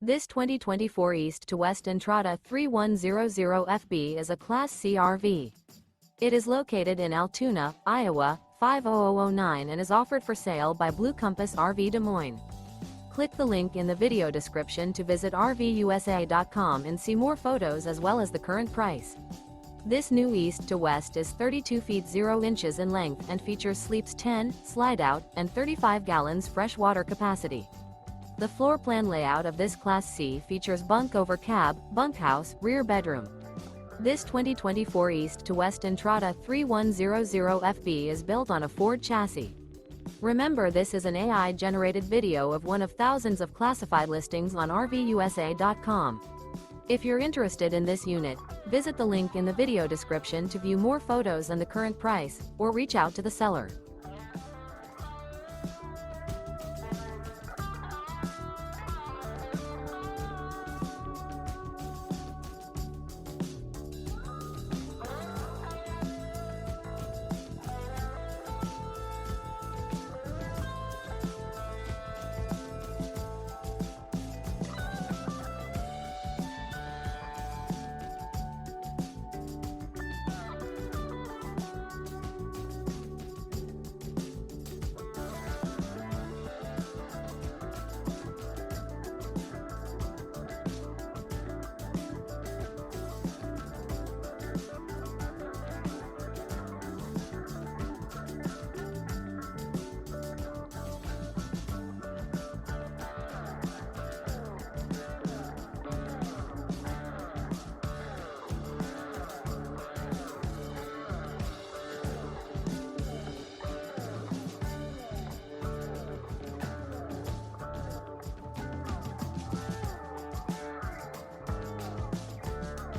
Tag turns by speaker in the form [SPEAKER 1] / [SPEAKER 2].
[SPEAKER 1] This 2024 East to West Entrada 3100FB is a Class C RV. It is located in Altoona, Iowa, 50009 and is offered for sale by Blue Compass RV Des Moines. Click the link in the video description to visit RVUSA.com and see more photos as well as the current price. This new East to West is 32 feet 0 inches in length and features sleeps 10, slide-out, and 35 gallons fresh water capacity. The floor plan layout of this Class C features Bunk Over Cab, Bunkhouse, rear bedroom. This 2024 East to West Entrada 3100FB is built on a Ford chassis. Remember, this is an AI-generated video of one of thousands of classified listings on RVUSA.com. If you're interested in this unit, visit the link in the video description to view more photos and the current price, or reach out to the seller.